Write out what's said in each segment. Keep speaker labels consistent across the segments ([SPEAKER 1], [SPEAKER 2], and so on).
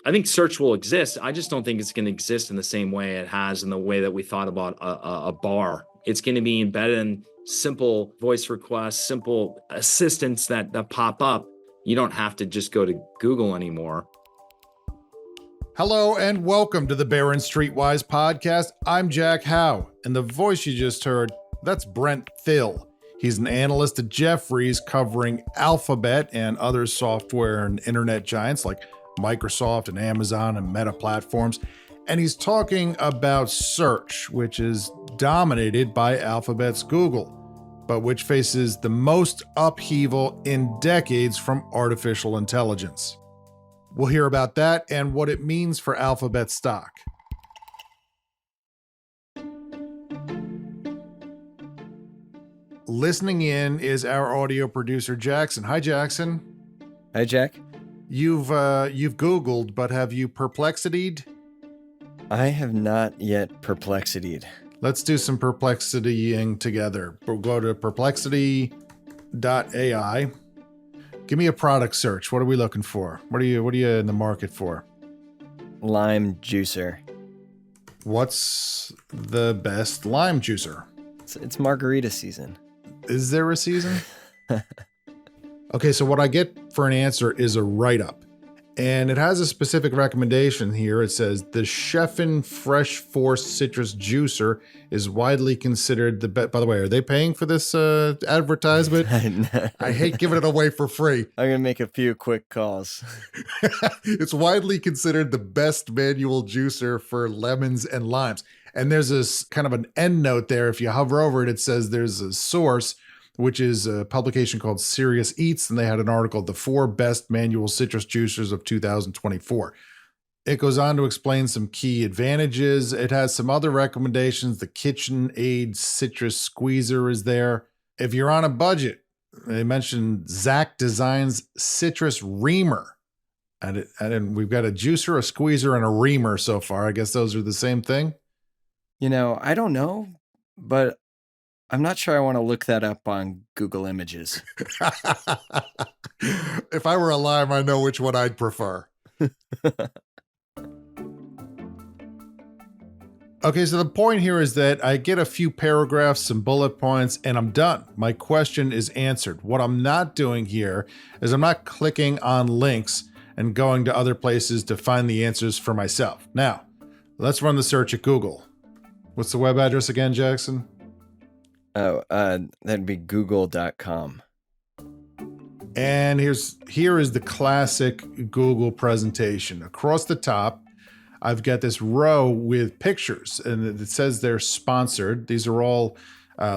[SPEAKER 1] I think search will exist. I just don't think it's going to exist in the same way it has in the way that we thought about a bar. It's going to be embedded in simple voice requests, simple assistants that pop up. You don't have to just go to Google anymore.
[SPEAKER 2] Hello and welcome to the Barrons Streetwise podcast. I'm Jack Howe, and the voice you just heard, that's Brent Thill. He's an analyst at Jefferies covering Alphabet and other software and internet giants like Microsoft and Amazon and Meta platforms. And he's talking about search, which is dominated by Alphabet's Google, but which faces the most upheaval in decades from artificial intelligence. We'll hear about that and what it means for Alphabet stock. Listening in is our audio producer, Jackson. Hi, Jackson.
[SPEAKER 3] Hi, Jack.
[SPEAKER 2] You've Googled, but have you perplexity'd?
[SPEAKER 3] I have not yet perplexity'd.
[SPEAKER 2] Let's do some perplexitying together. We'll go to perplexity.ai. Give me a product search. What are we looking for? What are you in the market for?
[SPEAKER 3] Lime juicer.
[SPEAKER 2] What's the best lime juicer?
[SPEAKER 3] It's margarita season.
[SPEAKER 2] Is there a season? Okay, so what I get for an answer is a write-up. And it has a specific recommendation here. It says, the Chefin Fresh Force Citrus Juicer is widely considered the best. By the way, are they paying for this advertisement? I hate giving it away for free.
[SPEAKER 3] I'm going to make a few quick calls.
[SPEAKER 2] It's widely considered the best manual juicer for lemons and limes. And there's this kind of an end note there. If you hover over it, it says there's a source, which is a publication called Serious Eats, and they had an article, The 4 Best Manual Citrus Juicers of 2024. It goes on to explain some key advantages. It has some other recommendations. The KitchenAid Citrus Squeezer is there. If you're on a budget, they mentioned Zach Design's Citrus Reamer. And we've got a juicer, a squeezer, and a reamer so far. I guess those are the same thing.
[SPEAKER 3] You know, I don't know, but I'm not sure I want to look that up on Google Images.
[SPEAKER 2] If I were a lime, I know which one I'd prefer. Okay, so the point here is that I get a few paragraphs, some bullet points, and I'm done. My question is answered. What I'm not doing here is I'm not clicking on links and going to other places to find the answers for myself. Now, let's run the search at Google. What's the web address again, Jackson?
[SPEAKER 3] Oh, that'd be google.com.
[SPEAKER 2] And here is the classic Google presentation. Across the top, I've got this row with pictures, and it says they're sponsored. These are all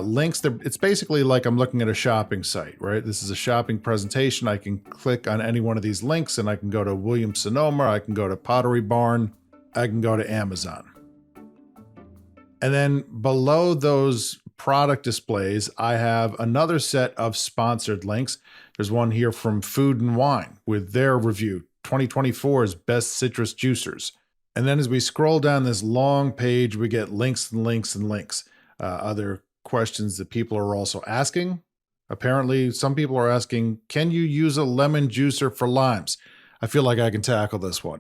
[SPEAKER 2] links. It's basically like I'm looking at a shopping site, right? This is a shopping presentation. I can click on any one of these links, and I can go to Williams-Sonoma. I can go to Pottery Barn. I can go to Amazon. And then below those product displays, I have another set of sponsored links. There's one here from Food and Wine with their review, 2024's best citrus juicers. And then as we scroll down this long page, we get links and links and links. Other questions that people are also asking. Apparently, some people are asking, can you use a lemon juicer for limes? I feel like I can tackle this one.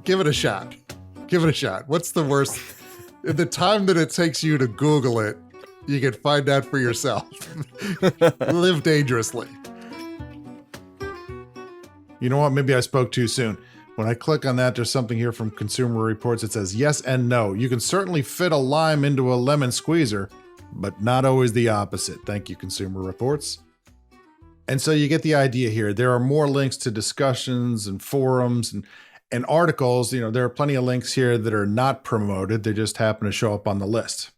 [SPEAKER 2] Give it a shot. Give it a shot. What's the worst? In the time that it takes you to Google it, you can find out for yourself. Live dangerously. You know what? Maybe I spoke too soon. When I click on that, there's something here from Consumer Reports. It says yes and no. You can certainly fit a lime into a lemon squeezer, but not always the opposite. Thank you, Consumer Reports. And so you get the idea here. There are more links to discussions and forums and articles. You know, there are plenty of links here that are not promoted. They just happen to show up on the list.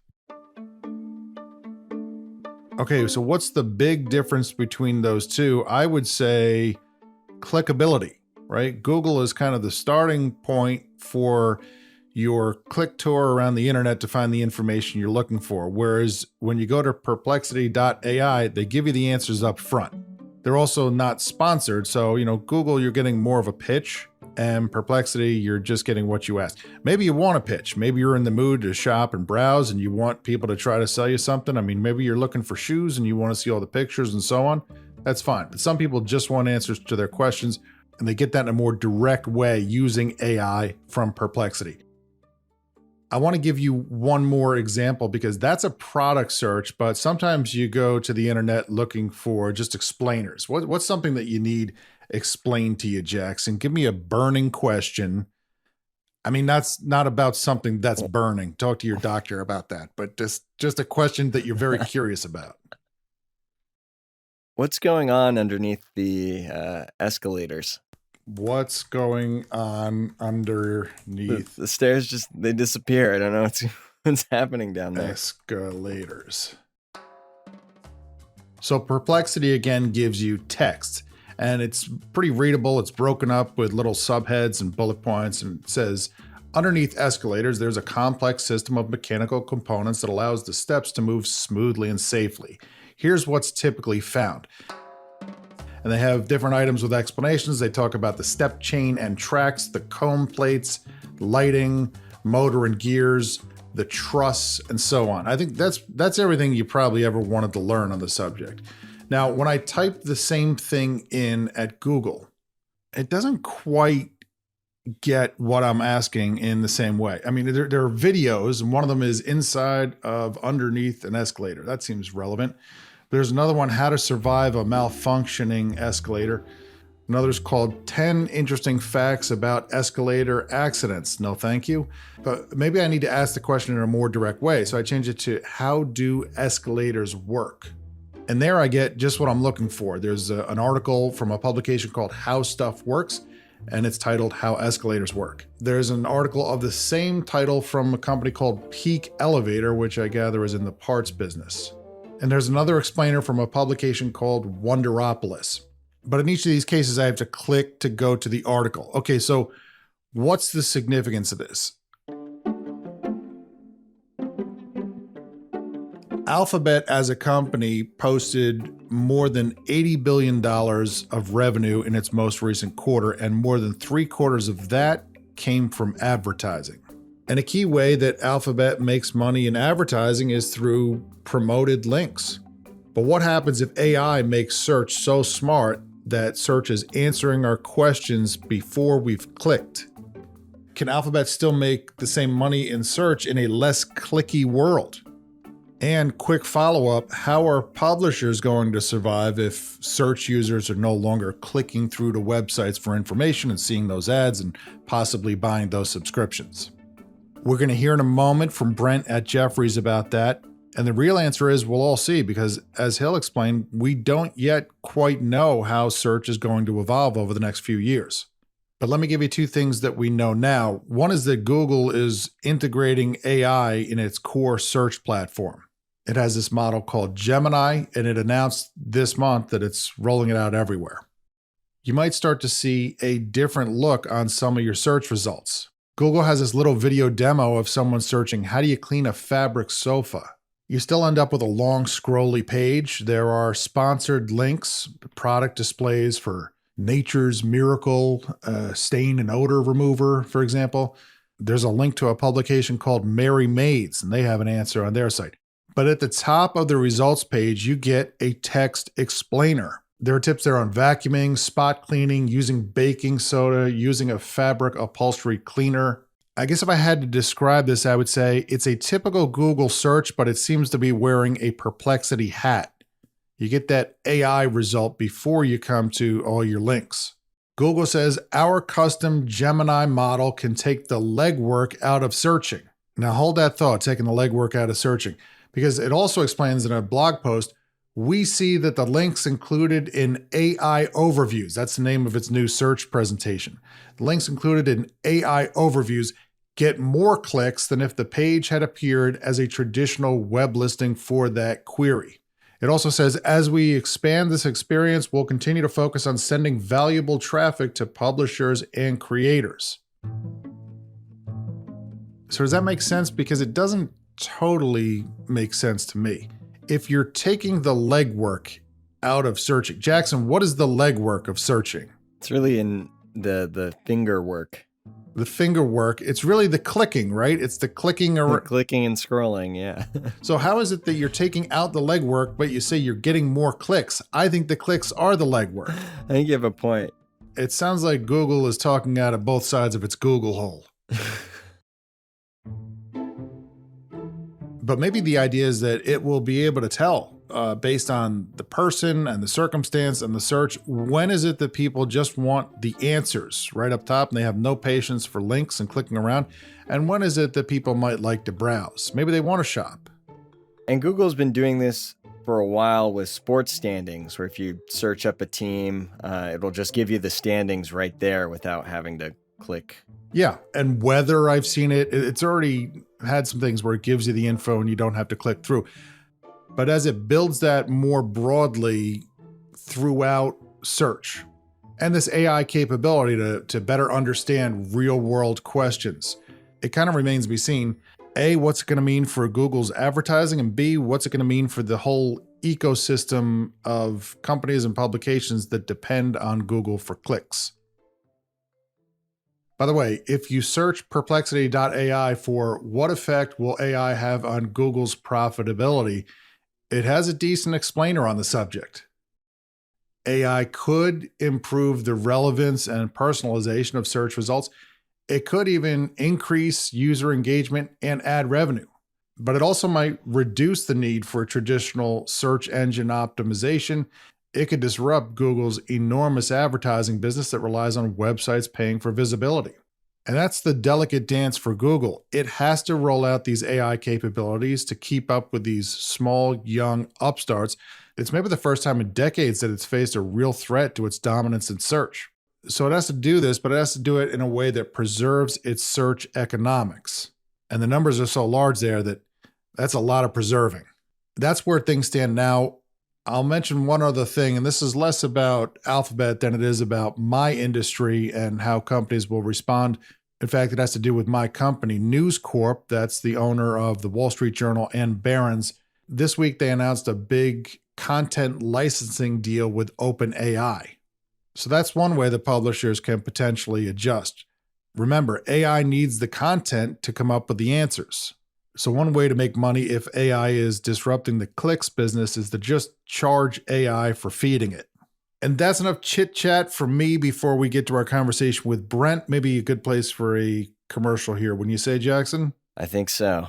[SPEAKER 2] Okay, so what's the big difference between those two? I would say clickability, right? Google is kind of the starting point for your click tour around the internet to find the information you're looking for. Whereas when you go to perplexity.ai, they give you the answers up front. They're also not sponsored. So, you know, Google, you're getting more of a pitch. And Perplexity, you're just getting what you asked. Maybe you want a pitch. Maybe you're in the mood to shop and browse and you want people to try to sell you something. I mean, maybe you're looking for shoes and you want to see all the pictures and so on. That's fine. But some people just want answers to their questions. And they get that in a more direct way using AI from Perplexity. I want to give you one more example because that's a product search, but sometimes you go to the internet looking for just explainers. What's something that you need explained to you, Jackson? Give me a burning question. I mean, that's not about something that's burning. Talk to your doctor about that, but just a question that you're very curious about.
[SPEAKER 3] What's going on underneath the escalators?
[SPEAKER 2] What's going on underneath?
[SPEAKER 3] The stairs they disappear. I don't know what's happening down there.
[SPEAKER 2] Escalators. So Perplexity again gives you text, and it's pretty readable. It's broken up with little subheads and bullet points, and it says, underneath escalators, there's a complex system of mechanical components that allows the steps to move smoothly and safely. Here's what's typically found. And they have different items with explanations. They talk about the step chain and tracks, the comb plates, lighting, motor and gears, the truss, and so on. I think that's everything you probably ever wanted to learn on the subject. Now, when I type the same thing in at Google, it doesn't quite get what I'm asking in the same way. I mean, there are videos, and one of them is inside of underneath an escalator. That seems relevant. There's another one, how to survive a malfunctioning escalator. Another's called 10 interesting facts about escalator accidents. No, thank you. But maybe I need to ask the question in a more direct way. So I change it to, how do escalators work? And there I get just what I'm looking for. There's an article from a publication called How Stuff Works, and it's titled How Escalators Work. There's an article of the same title from a company called Peak Elevator, which I gather is in the parts business. And there's another explainer from a publication called Wonderopolis. But in each of these cases, I have to click to go to the article. Okay, so what's the significance of this? Alphabet as a company posted more than $80 billion of revenue in its most recent quarter, and more than 3/4 of that came from advertising. And a key way that Alphabet makes money in advertising is through promoted links. But what happens if AI makes search so smart that search is answering our questions before we've clicked? Can Alphabet still make the same money in search in a less clicky world? And quick follow-up, how are publishers going to survive if search users are no longer clicking through to websites for information and seeing those ads and possibly buying those subscriptions? We're going to hear in a moment from Brent at Jefferies about that. And the real answer is we'll all see, because as he'll explain, we don't yet quite know how search is going to evolve over the next few years. But let me give you two things that we know now. One is that Google is integrating AI in its core search platform. It has this model called Gemini, and it announced this month that it's rolling it out everywhere. You might start to see a different look on some of your search results. Google has this little video demo of someone searching, how do you clean a fabric sofa? You still end up with a long scrolly page. There are sponsored links, product displays for Nature's Miracle stain and odor remover, for example. There's a link to a publication called Merry Maids, and they have an answer on their site. But at the top of the results page, you get a text explainer. There are tips there on vacuuming, spot cleaning, using baking soda, using a fabric upholstery cleaner. I guess if I had to describe this, I would say it's a typical Google search, but it seems to be wearing a Perplexity hat. You get that AI result before you come to all your links. Google says our custom Gemini model can take the legwork out of searching. Now hold that thought, taking the legwork out of searching, because it also explains in a blog post, we see that the links included in AI overviews, that's the name of its new search presentation. The links included in AI overviews get more clicks than if the page had appeared as a traditional web listing for that query. It also says, as we expand this experience, we'll continue to focus on sending valuable traffic to publishers and creators. So does that make sense? Because it doesn't totally make sense to me. If you're taking the legwork out of searching, Jackson, what is the legwork of searching?
[SPEAKER 3] It's really in the finger work.
[SPEAKER 2] The finger work, it's really the clicking, right? It's the clicking
[SPEAKER 3] The clicking and scrolling, yeah.
[SPEAKER 2] So how is it that you're taking out the legwork, but you say you're getting more clicks? I think the clicks are the legwork.
[SPEAKER 3] I think you have a point.
[SPEAKER 2] It sounds like Google is talking out of both sides of its Google hole. But maybe the idea is that it will be able to tell based on the person and the circumstance and the search, when is it that people just want the answers right up top and they have no patience for links and clicking around? And when is it that people might like to browse? Maybe they want to shop.
[SPEAKER 3] And Google's been doing this for a while with sports standings, where if you search up a team, it'll just give you the standings right there without having to click.
[SPEAKER 2] Yeah, and weather, I've seen it. It's already had some things where it gives you the info and you don't have to click through. But as it builds that more broadly throughout search, and this AI capability to better understand real world questions, it kind of remains to be seen. A, what's it going to mean for Google's advertising? And B, what's it going to mean for the whole ecosystem of companies and publications that depend on Google for clicks? By the way, if you search perplexity.ai for what effect will AI have on Google's profitability, it has a decent explainer on the subject. AI could improve the relevance and personalization of search results. It could even increase user engagement and ad revenue, but it also might reduce the need for traditional search engine optimization. It could disrupt Google's enormous advertising business that relies on websites paying for visibility. And that's the delicate dance for Google. It has to roll out these AI capabilities to keep up with these small, young upstarts. It's maybe the first time in decades that it's faced a real threat to its dominance in search. So it has to do this, but it has to do it in a way that preserves its search economics. And the numbers are so large there that that's a lot of preserving. That's where things stand now. I'll mention one other thing, and this is less about Alphabet than it is about my industry and how companies will respond. In fact, it has to do with my company, News Corp. That's the owner of the Wall Street Journal and Barrons. This week, they announced a big content licensing deal with OpenAI. So that's one way the publishers can potentially adjust. Remember, AI needs the content to come up with the answers. So one way to make money if AI is disrupting the clicks business is to just charge AI for feeding it. And that's enough chit chat from me before we get to our conversation with Brent. Maybe a good place for a commercial here. Wouldn't you say, Jackson?
[SPEAKER 3] I think so.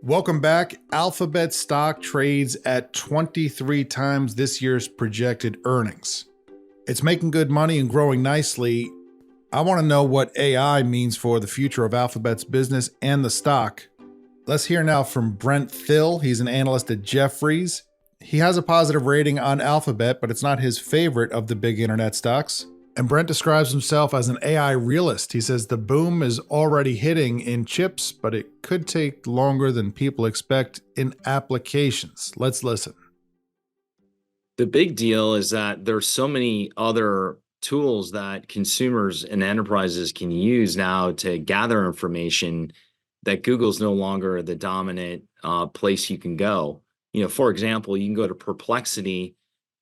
[SPEAKER 2] Welcome back. Alphabet stock trades at 23 times this year's projected earnings. It's making good money and growing nicely. I want to know what AI means for the future of Alphabet's business and the stock. Let's hear now from Brent Thill. He's an analyst at Jefferies. He has a positive rating on Alphabet, but it's not his favorite of the big internet stocks. And Brent describes himself as an AI realist. He says the boom is already hitting in chips, but it could take longer than people expect in applications. Let's listen.
[SPEAKER 1] The big deal is that there's so many other tools that consumers and enterprises can use now to gather information that Google's no longer the dominant place you can go. You know, for example, you can go to Perplexity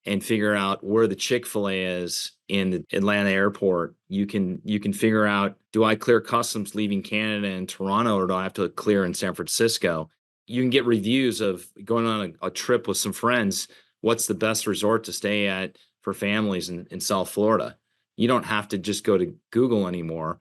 [SPEAKER 1] and figure out where the Chick-fil-A is in the Atlanta airport. You can figure out, do I clear customs leaving Canada and Toronto, or do I have to clear in San Francisco? You can get reviews of going on a trip with some friends. What's the best resort to stay at for families in South Florida? You don't have to just go to Google anymore.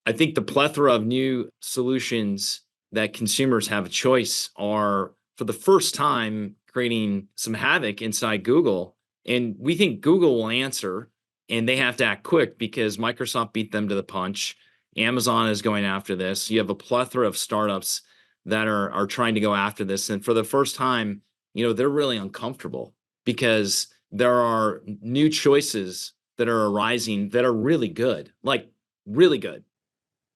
[SPEAKER 1] I think the plethora of new solutions that consumers have a choice are, for the first time, creating some havoc inside Google. And we think Google will answer, and they have to act quick because Microsoft beat them to the punch. Amazon is going after this. You have a plethora of startups that are trying to go after this. And for the first time, they're really uncomfortable because there are new choices that are arising that are really good, like really good.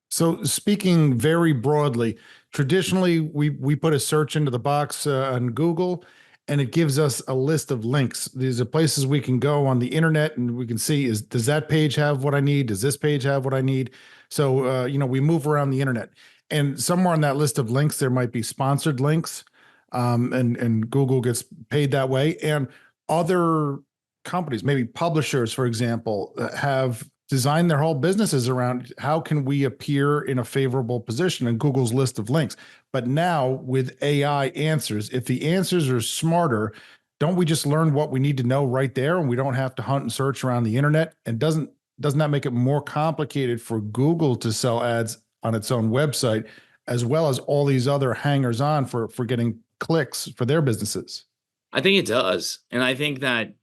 [SPEAKER 2] So speaking very broadly, traditionally, we put a search into the box on Google, and it gives us a list of links. These are places we can go on the internet, and we can see, does that page have what I need? Does this page have what I need? So, we move around the internet. And somewhere on that list of links, there might be sponsored links, and Google gets paid that way. And other companies, maybe publishers, for example, have designed their whole businesses around how can we appear in a favorable position in Google's list of links. But now with AI answers, if the answers are smarter, don't we just learn what we need to know right there, and we don't have to hunt and search around the internet? And doesn't that make it more complicated for Google to sell ads on its own website, as well as all these other hangers on for getting clicks for their businesses?
[SPEAKER 1] I think it does. And I think that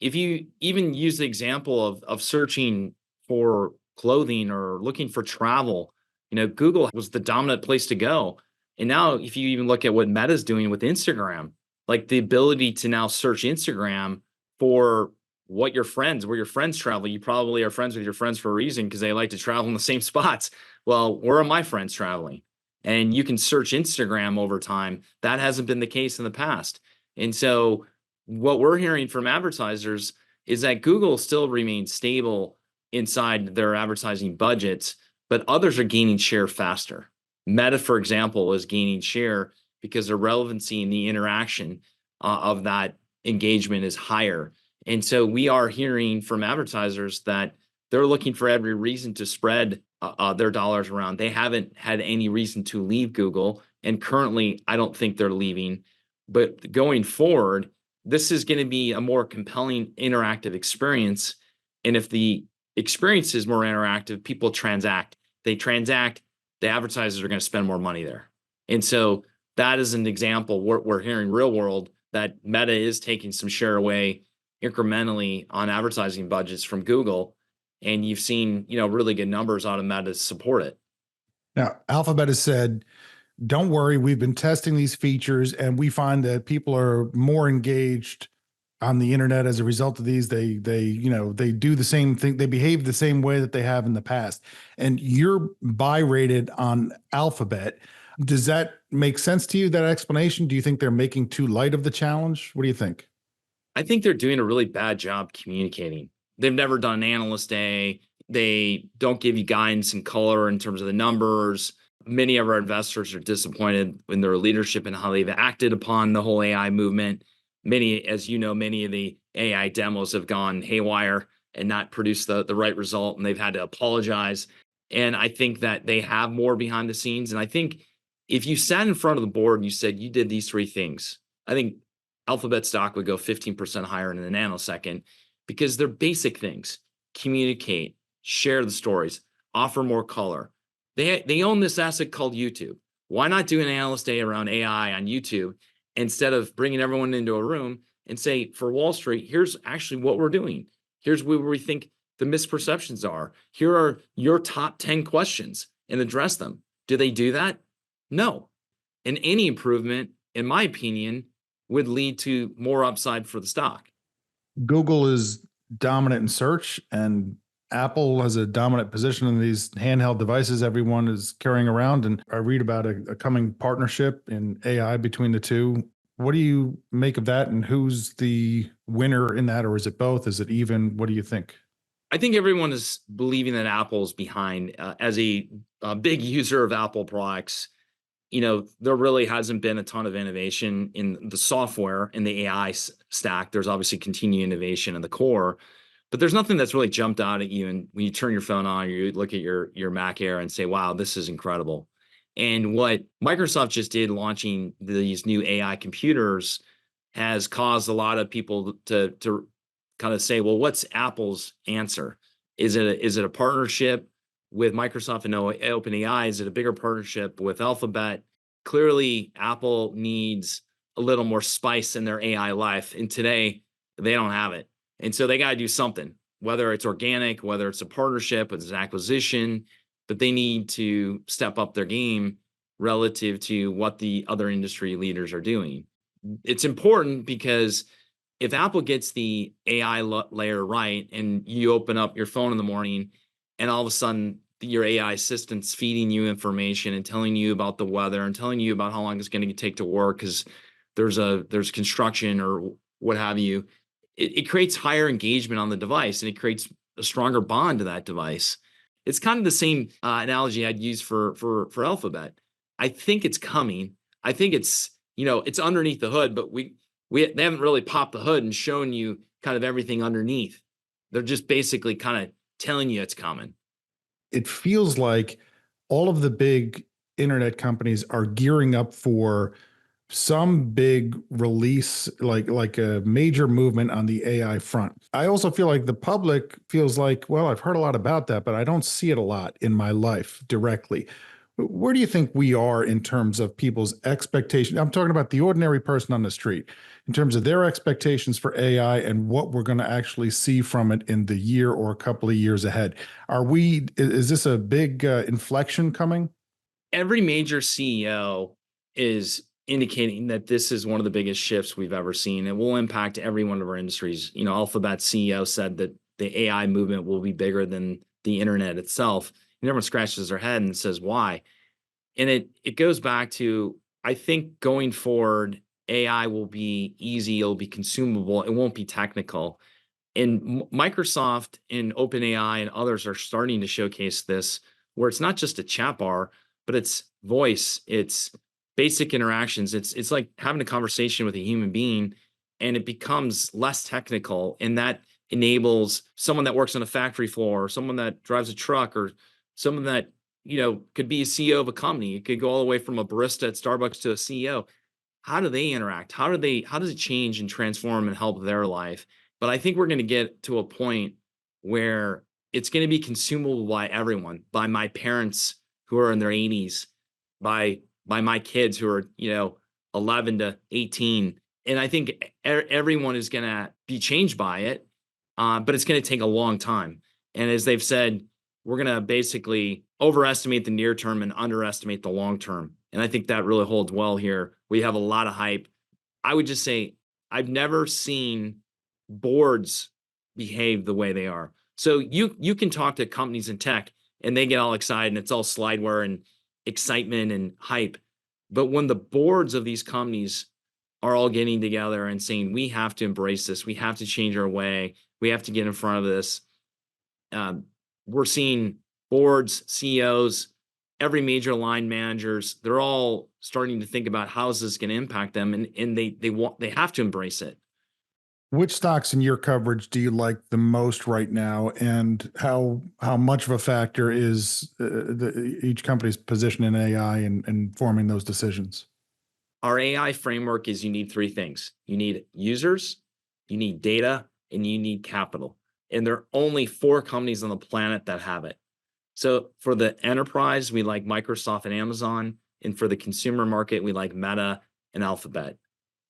[SPEAKER 1] if you even use the example of searching for clothing or looking for travel, Google was the dominant place to go. And now if you even look at what Meta's doing with Instagram, like the ability to now search Instagram for where your friends travel. You probably are friends with your friends for a reason because they like to travel in the same spots. Well, where are my friends traveling? And you can search Instagram over time. That hasn't been the case in the past. And so what we're hearing from advertisers is that Google still remains stable inside their advertising budgets, but others are gaining share faster. Meta, for example, is gaining share because the relevancy and the interaction of that engagement is higher. And so we are hearing from advertisers that they're looking for every reason to spread their dollars around. They haven't had any reason to leave Google. And currently, I don't think they're leaving. But going forward, this is going to be a more compelling interactive experience. And if the experience is more interactive, people transact. They transact, the advertisers are going to spend more money there. And so that is an example we're hearing real world that Meta is taking some share away incrementally on advertising budgets from Google. And you've seen, really good numbers out of Meta to support it.
[SPEAKER 2] Now, Alphabet has said, don't worry, we've been testing these features and we find that people are more engaged on the internet as a result of these. They do the same thing. They behave the same way that they have in the past. And you're buy rated on Alphabet. Does that make sense to you, that explanation? Do you think they're making too light of the challenge? What do you think?
[SPEAKER 1] I think they're doing a really bad job communicating. They've never done an analyst day. They don't give you guidance and color in terms of the numbers. Many of our investors are disappointed in their leadership and how they've acted upon the whole AI movement. As you know, many of the AI demos have gone haywire and not produced the right result, and they've had to apologize. And I think that they have more behind the scenes. And I think if you sat in front of the board and you said you did these three things, I think Alphabet stock would go 15% higher in a nanosecond because they're basic things: communicate, share the stories, offer more color. They own this asset called YouTube. Why not do an analyst day around AI on YouTube instead of bringing everyone into a room and say, for Wall Street, here's actually what we're doing. Here's where we think the misperceptions are. Here are your top 10 questions and address them. Do they do that? No. And any improvement, in my opinion, would lead to more upside for the stock.
[SPEAKER 2] Google is dominant in search, and Apple has a dominant position in these handheld devices everyone is carrying around. And I read about a coming partnership in AI between the two. What do you make of that? And who's the winner in that? Or is it both? Is it even? What do you think?
[SPEAKER 1] I think everyone is believing that Apple's behind. As a big user of Apple products, there really hasn't been a ton of innovation in the software and the AI stack. There's obviously continued innovation in the core, but there's nothing that's really jumped out at you. And when you turn your phone on, you look at your Mac Air and say, wow, this is incredible. And what Microsoft just did launching these new AI computers has caused a lot of people to kind of say, well, what's Apple's answer? Is it a partnership with Microsoft and OpenAI? Is it a bigger partnership with Alphabet? Clearly, Apple needs a little more spice in their AI life. And today, they don't have it. And so they got to do something, whether it's organic, whether it's a partnership, whether it's an acquisition, but they need to step up their game relative to what the other industry leaders are doing. It's important because if Apple gets the AI layer right and you open up your phone in the morning and all of a sudden your AI assistant's feeding you information and telling you about the weather and telling you about how long it's going to take to work because there's construction or what have you, it creates higher engagement on the device and it creates a stronger bond to that device. It's kind of the same analogy I'd use for Alphabet. I think it's coming. I think it's underneath the hood, but they haven't really popped the hood and shown you kind of everything underneath. They're just basically kind of telling you it's coming.
[SPEAKER 2] It feels like all of the big internet companies are gearing up for some big release, like a major movement on the AI front. I also feel like the public feels like, well, I've heard a lot about that, but I don't see it a lot in my life directly. Where do you think we are in terms of people's expectations? I'm talking about the ordinary person on the street, in terms of their expectations for AI and what we're going to actually see from it in the year or a couple of years ahead. Is this a big inflection coming?
[SPEAKER 1] Every major CEO is indicating that this is one of the biggest shifts we've ever seen. It will impact every one of our industries. Alphabet CEO said that the AI movement will be bigger than the internet itself. And everyone scratches their head and says, why? And it goes back to, I think going forward, AI will be easy, it'll be consumable, it won't be technical. And Microsoft and OpenAI and others are starting to showcase this, where it's not just a chat bar, but it's voice, it's basic interactions. It's like having a conversation with a human being, and it becomes less technical. And that enables someone that works on a factory floor, or someone that drives a truck, or someone that could be a CEO of a company. It could go all the way from a barista at Starbucks to a CEO. How do they interact? How does it change and transform and help their life? But I think we're going to get to a point where it's going to be consumable by everyone, by my parents who are in their 80s, by my kids who are 11 to 18. And I think everyone is going to be changed by it, but it's going to take a long time. And as they've said, we're going to basically overestimate the near term and underestimate the long term. And I think that really holds well here. We have a lot of hype. I would just say I've never seen boards behave the way they are. So you can talk to companies in tech and they get all excited and it's all slideware and excitement and hype. But when the boards of these companies are all getting together and saying, we have to embrace this, we have to change our way, we have to get in front of this, we're seeing boards, CEOs, every major line managers, they're all starting to think about how is this going to impact them, and they have to embrace it.
[SPEAKER 2] Which stocks in your coverage do you like the most right now, and how much of a factor is each company's position in AI and forming those decisions?
[SPEAKER 1] Our AI framework is you need three things. You need users, you need data, and you need capital. And there are only 4 companies on the planet that have it. So for the enterprise, we like Microsoft and Amazon. And for the consumer market, we like Meta and Alphabet.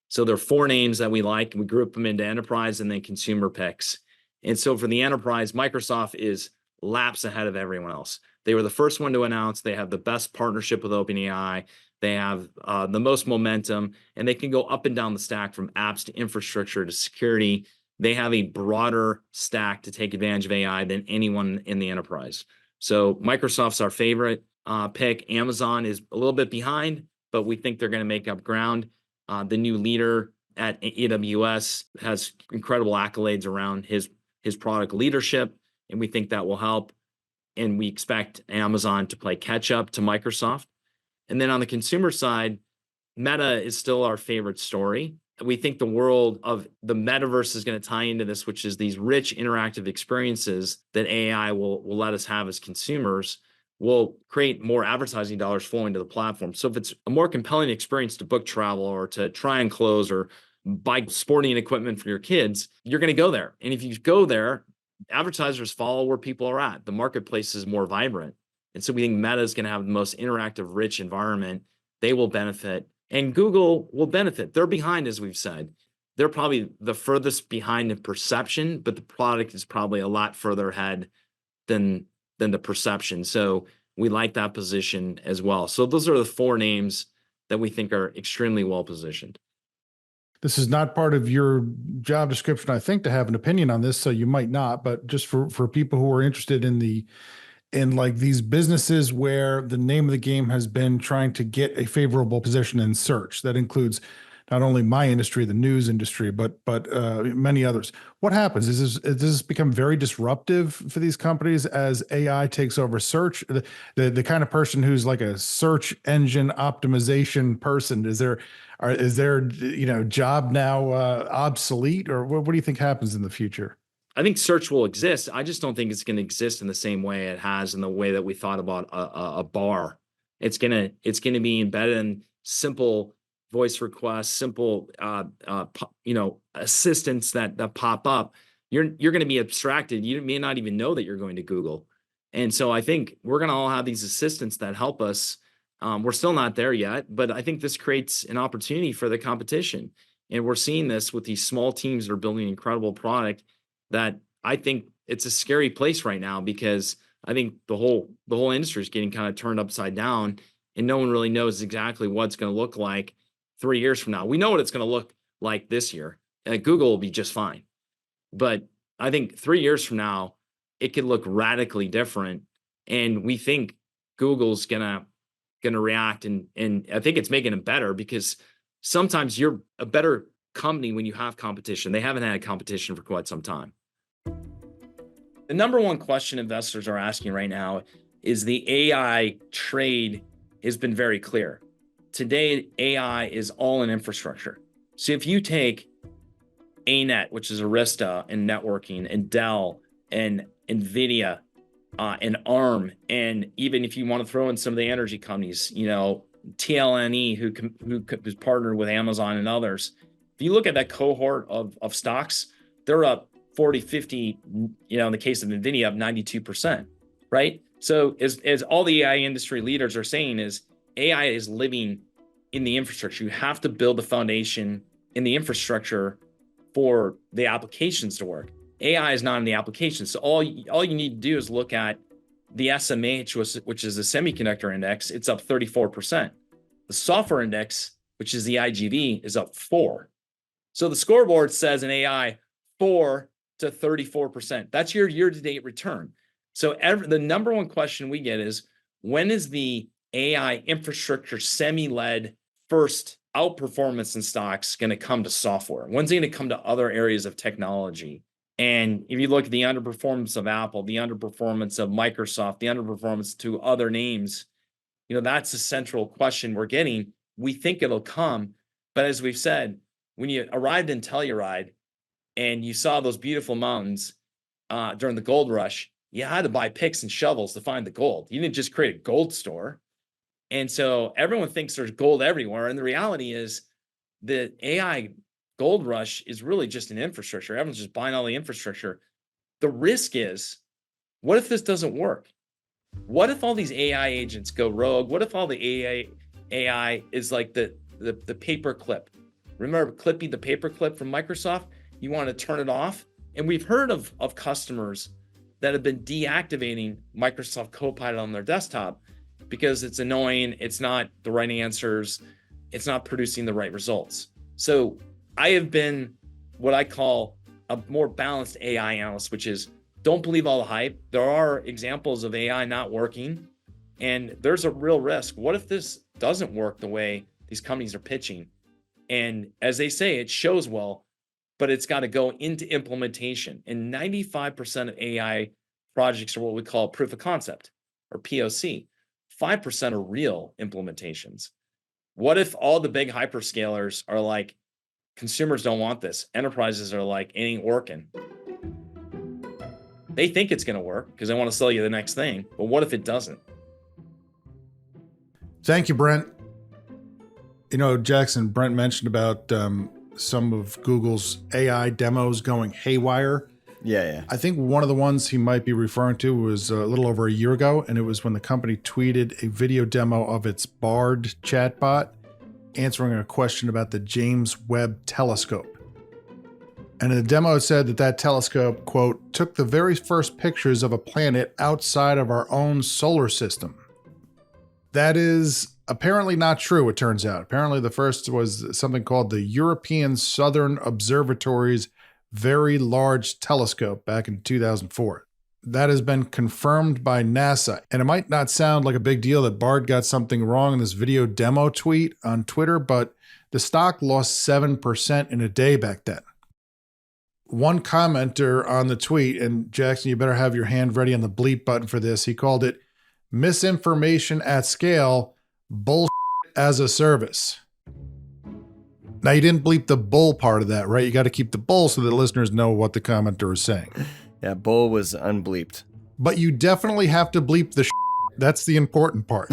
[SPEAKER 1] So there are 4 names that we like. We group them into enterprise and then consumer picks. And so for the enterprise, Microsoft is laps ahead of everyone else. They were the first one to announce. They have the best partnership with OpenAI. They have the most momentum, and they can go up and down the stack from apps to infrastructure to security. They have a broader stack to take advantage of AI than anyone in the enterprise. So Microsoft's our favorite pick. Amazon is a little bit behind, but we think they're going to make up ground. The new leader at AWS has incredible accolades around his product leadership, and we think that will help. And we expect Amazon to play catch up to Microsoft. And then on the consumer side, Meta is still our favorite story. We think the world of the metaverse is going to tie into this, which is these rich interactive experiences that AI will let us have as consumers, will create more advertising dollars flowing to the platform. So if it's a more compelling experience to book travel or to try and clothes or buy sporting equipment for your kids, you're going to go there. And if you go there, advertisers follow where people are at. The marketplace is more vibrant. And so we think Meta is going to have the most interactive, rich environment. They will benefit. And Google will benefit. They're behind, as we've said. They're probably the furthest behind in perception, but the product is probably a lot further ahead than the perception. So we like that position as well. So those are the 4 names that we think are extremely well positioned.
[SPEAKER 2] This is not part of your job description, I think, to have an opinion on this, so you might not, but just for people who are interested in like these businesses where the name of the game has been trying to get a favorable position in search. That includes not only my industry, the news industry, but many others. What happens? Does this become very disruptive for these companies as AI takes over search? The kind of person who's like a search engine optimization person, is their job now obsolete, or what do you think happens in the future?
[SPEAKER 1] I think search will exist. I just don't think it's going to exist in the same way it has in the way that we thought about a bar. It's going to be embedded in simple voice requests, simple, assistants that pop up, you're going to be abstracted. You may not even know that you're going to Google. And so I think we're going to all have these assistants that help us. We're still not there yet, but I think this creates an opportunity for the competition. And we're seeing this with these small teams that are building an incredible product that I think it's a scary place right now, because I think the whole industry is getting kind of turned upside down, and no one really knows exactly what it's going to look like 3 years from now. We know what it's going to look like this year. Google will be just fine. But I think 3 years from now, it could look radically different. And we think Google's gonna react, and I think it's making it better, because sometimes you're a better company when you have competition. They haven't had competition for quite some time. The number one question investors are asking right now is the AI trade has been very clear. Today, AI is all in infrastructure. So if you take ANET, which is Arista and networking, and Dell and NVIDIA and ARM, and even if you want to throw in some of the energy companies, TLNE, who's partnered with Amazon and others, if you look at that cohort of stocks, they're up 40, 50, in the case of NVIDIA, up 92%, right? So as all the AI industry leaders are saying, is AI is living in the infrastructure. You have to build the foundation in the infrastructure for the applications to work. AI is not in the applications. So all you need to do is look at the SMH, which is the semiconductor index. It's up 34%. The software index, which is the IGV, is up 4%. So the scoreboard says in AI, 4 to 34%. That's your year-to-date return. So the number one question we get is, when is the AI infrastructure semi-led first outperformance in stocks going to come to software? When's it going to come to other areas of technology? And if you look at the underperformance of Apple, the underperformance of Microsoft, the underperformance to other names, that's a central question we're getting. We think it'll come, but as we've said, when you arrived in Telluride and you saw those beautiful mountains during the gold rush, you had to buy picks and shovels to find the gold. You didn't just create a gold store. And so everyone thinks there's gold everywhere. And the reality is the AI gold rush is really just an infrastructure. Everyone's just buying all the infrastructure. The risk is, what if this doesn't work? What if all these AI agents go rogue? What if all the AI is like the paper clip? Remember Clippy, the paper clip from Microsoft? You want to turn it off? And we've heard of customers that have been deactivating Microsoft Copilot on their desktop because it's annoying, it's not the right answers, it's not producing the right results. So I have been what I call a more balanced AI analyst, which is, don't believe all the hype. There are examples of AI not working, and there's a real risk. What if this doesn't work the way these companies are pitching? And as they say, it shows well, but it's got to go into implementation. And 95% of AI projects are what we call proof of concept, or POC. 5% are real implementations. What if all the big hyperscalers are like, consumers don't want this? Enterprises are like, it ain't working. They think it's going to work because they want to sell you the next thing. But what if it doesn't?
[SPEAKER 2] Thank you, Brent. Jackson, Brent mentioned about some of Google's AI demos going haywire.
[SPEAKER 3] Yeah.
[SPEAKER 2] I think one of the ones he might be referring to was a little over a year ago, and it was when the company tweeted a video demo of its Bard chatbot answering a question about the James Webb Telescope. And in the demo, it said that telescope, quote, took the very first pictures of a planet outside of our own solar system. That is apparently not true, it turns out. Apparently the first was something called the European Southern Observatory's Very Large Telescope back in 2004. That has been confirmed by NASA. And it might not sound like a big deal that Bard got something wrong in this video demo tweet on Twitter, but the stock lost 7% in a day back then. One commenter on the tweet, and Jackson, you better have your hand ready on the bleep button for this. He called it misinformation at scale, bullshit as a service. Now, you didn't bleep the bull part of that, right? You got to keep the bull so that listeners know what the commenter is saying.
[SPEAKER 3] Yeah, bull was unbleeped.
[SPEAKER 2] But you definitely have to bleep the shit. That's the important part.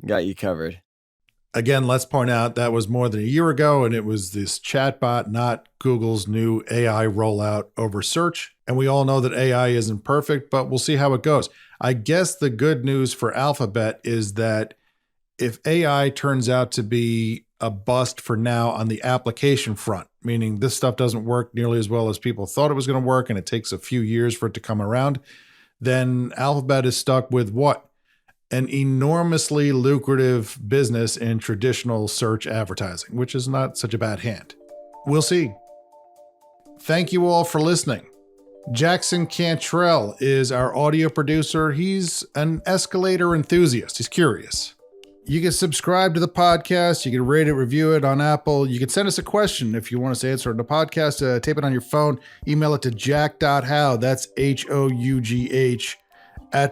[SPEAKER 3] Got you covered.
[SPEAKER 2] Again, let's point out that was more than a year ago, and it was this chatbot, not Google's new AI rollout over search. And we all know that AI isn't perfect, but we'll see how it goes. I guess the good news for Alphabet is that if AI turns out to be a bust for now on the application front, meaning this stuff doesn't work nearly as well as people thought it was going to work, and it takes a few years for it to come around, then Alphabet is stuck with what? An enormously lucrative business in traditional search advertising, which is not such a bad hand. We'll see. Thank you all for listening. Jackson Cantrell is our audio producer. He's an escalator enthusiast. He's curious. You can subscribe to the podcast. You can rate it, review it on Apple. You can send us a question if you want us to answer it in the podcast. Tape it on your phone. Email it to jack.how. That's HOUGH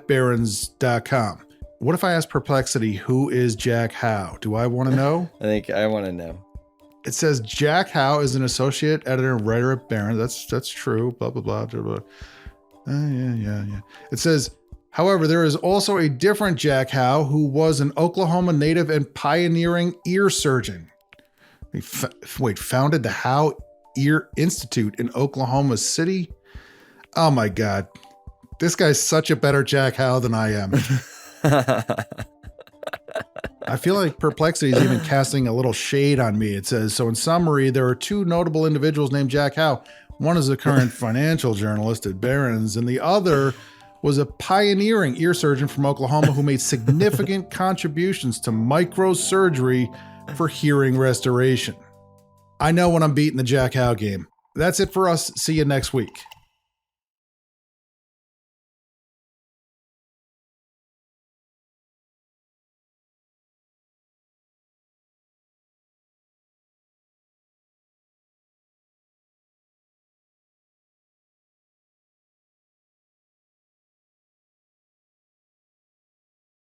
[SPEAKER 2] @barrons.com. What if I ask Perplexity, who is Jack Howe? Do I want to know?
[SPEAKER 3] I think I want to know.
[SPEAKER 2] It says Jack Howe is an associate editor and writer at Barrons. That's true. Blah, blah, blah, blah, blah. Yeah. It says, however, there is also a different Jack Howe who was an Oklahoma native and pioneering ear surgeon. He founded the Howe Ear Institute in Oklahoma City? Oh my God. This guy's such a better Jack Howe than I am. I feel like Perplexity is even casting a little shade on me. It says, so in summary, there are two notable individuals named Jack Howe. One is a current financial journalist at Barrons, and the other was a pioneering ear surgeon from Oklahoma who made significant contributions to microsurgery for hearing restoration. I know when I'm beating the Jack Howe game. That's it for us. See you next week.